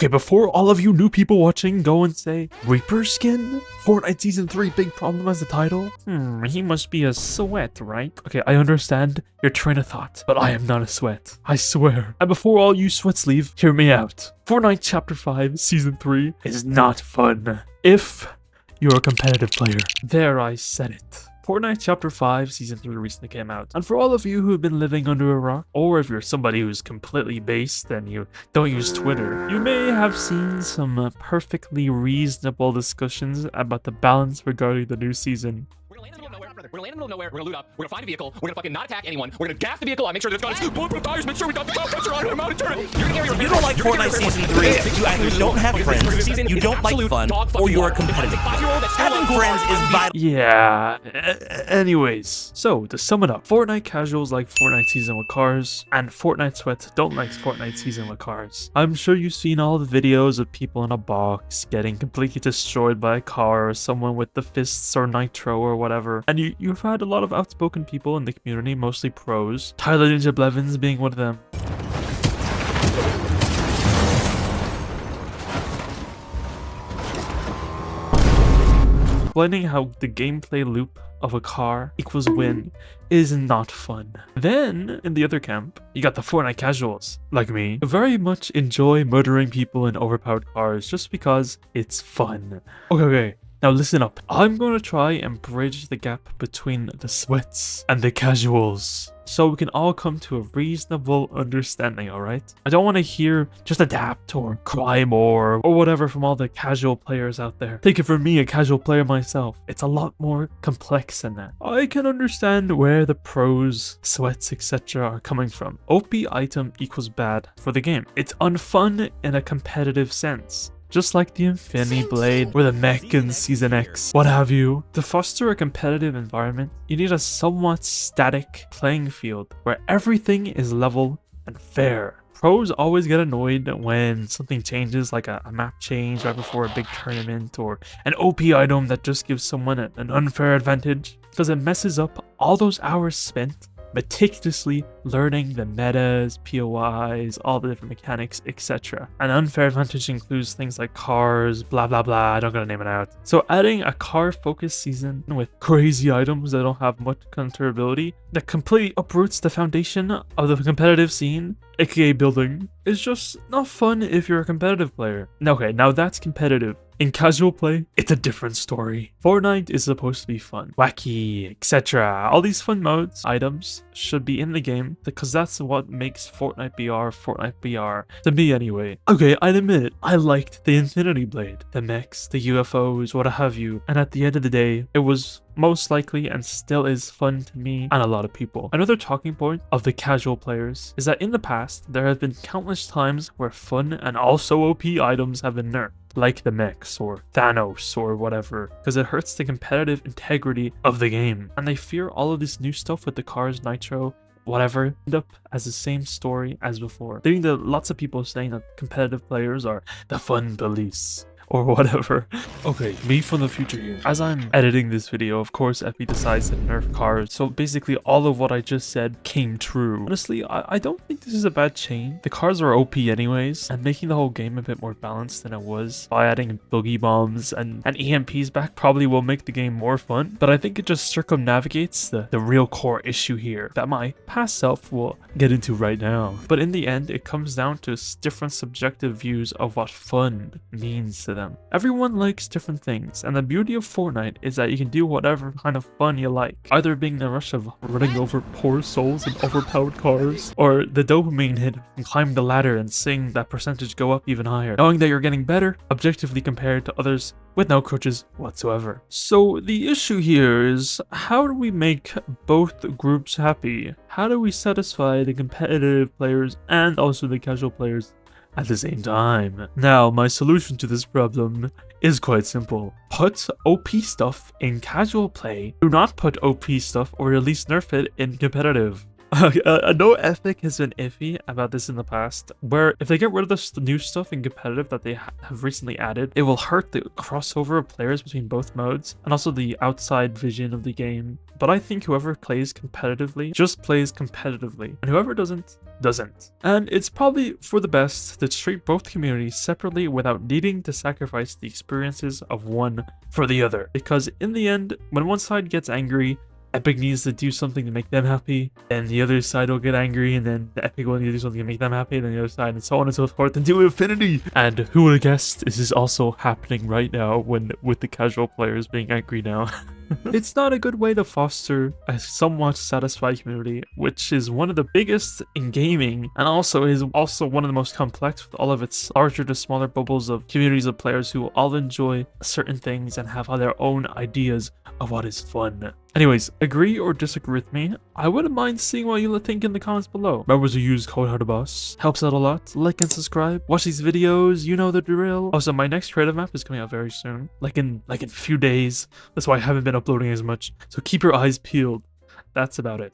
Okay, before all of you new people watching go and say, Reaper skin? Fortnite Season 3 big problem as the title? He must be a sweat, right? Okay, I understand your train of thought, but I am not a sweat. I swear. And before all you sweats leave, hear me out. Fortnite Chapter 5 Season 3 is not fun if you're a competitive player. There, I said it. Fortnite Chapter 5 Season 3 recently came out, and for all of you who have been living under a rock, or if you're somebody who's completely based and you don't use Twitter, you may have seen some perfectly reasonable discussions about the balance regarding the new season. We're gonna land in the middle of nowhere. We're gonna land in the middle of nowhere. We're gonna loot up. We're gonna find a vehicle. We're gonna fucking not attack anyone. We're gonna gas the vehicle. Make sure that it's got bulletproof tires. Make sure we got the top pressure on. I'm out and turn it. You don't like Fortnite Season 3, you either don't have friends, you don't like fun, or you're a competitive player. Having friends is vital. Yeah, anyways. So, to sum it up, Fortnite casuals like Fortnite Season with cars, and Fortnite sweats don't like Fortnite Season with cars. I'm sure you've seen all the videos of people in a box getting completely destroyed by a car, or someone with the fists or nitro or whatever, and you've had a lot of outspoken people in the community, mostly pros, Tyler Ninja Blevins being one of them. Explaining how the gameplay loop of a car equals win is not fun. Then, in the other camp, you got the Fortnite casuals, like me, who very much enjoy murdering people in overpowered cars just because it's fun. Okay. Now listen up, I'm going to try and bridge the gap between the sweats and the casuals, so we can all come to a reasonable understanding, alright? I don't want to hear just adapt or cry more or whatever from all the casual players out there. Take it from me, a casual player myself, it's a lot more complex than that. I can understand where the pros, sweats, etc. are coming from. OP item equals bad for the game. It's unfun in a competitive sense. Just like the Infinity Blade, or the mech in Season X, what have you. To foster a competitive environment, you need a somewhat static playing field where everything is level and fair. Pros always get annoyed when something changes, like a map change right before a big tournament, or an OP item that just gives someone an unfair advantage, because it messes up all those hours spent meticulously learning the metas, POIs, all the different mechanics, etc. An unfair advantage includes things like cars, blah blah blah, I don't gotta name it out. So adding a car-focused season with crazy items that don't have much counterability, that completely uproots the foundation of the competitive scene, aka building, is just not fun if you're a competitive player. Okay, now that's competitive. In casual play, it's a different story. Fortnite is supposed to be fun, wacky, etc. All these fun modes, items, should be in the game because that's what makes Fortnite BR, to me anyway. Okay, I'd admit it, I liked the Infinity Blade, the mechs, the UFOs, what have you, and at the end of the day, it was most likely and still is fun to me and a lot of people. Another talking point of the casual players is that in the past, there have been countless times where fun and also OP items have been nerfed, like the mechs or Thanos or whatever, because it hurts the competitive integrity of the game. And they fear all of this new stuff with the cars, nitro, whatever, end up as the same story as before. Leading to lots of people saying that competitive players are the fun police, or whatever. Okay, me from the future here. As I'm editing this video, of course, Epi decides to nerf cars, so basically all of what I just said came true. Honestly, I don't think this is a bad change. The cars are OP anyways, and making the whole game a bit more balanced than it was by adding boogie bombs and EMPs back probably will make the game more fun, but I think it just circumnavigates the real core issue here that my past self will get into right now. But in the end, it comes down to different subjective views of what fun means to them. Everyone likes different things, and the beauty of Fortnite is that you can do whatever kind of fun you like, either being the rush of running over poor souls in overpowered cars, or the dopamine hit and climb the ladder and seeing that percentage go up even higher, knowing that you're getting better objectively compared to others with no crutches whatsoever. So the issue here is, how do we make both groups happy? How do we satisfy the competitive players and also the casual players at the same time? Now, my solution to this problem is quite simple. Put OP stuff in casual play. Do not put OP stuff, or at least nerf it, in competitive. No Epic has been iffy about this in the past, where if they get rid of the new stuff in competitive that they have recently added, it will hurt the crossover of players between both modes and also the outside vision of the game. But I think whoever plays competitively just plays competitively, and whoever doesn't. And it's probably for the best to treat both communities separately without needing to sacrifice the experiences of one for the other. Because in the end, when one side gets angry, Epic needs to do something to make them happy, and the other side will get angry, and then the Epic will need to do something to make them happy, and then the other side, and so on and so forth until infinity. And who would have guessed this is also happening right now with the casual players being angry now. It's not a good way to foster a somewhat satisfied community, which is one of the biggest in gaming, and also is also one of the most complex with all of its larger to smaller bubbles of communities of players who all enjoy certain things and have their own ideas of what is fun. Anyways, agree or disagree with me? I wouldn't mind seeing what you think in the comments below. Remember to use code Howtwoboss. Helps out a lot. Like and subscribe. Watch these videos. You know the drill. Also, my next creative map is coming out very soon. Like in a few days. That's why I haven't been uploading as much. So keep your eyes peeled. That's about it.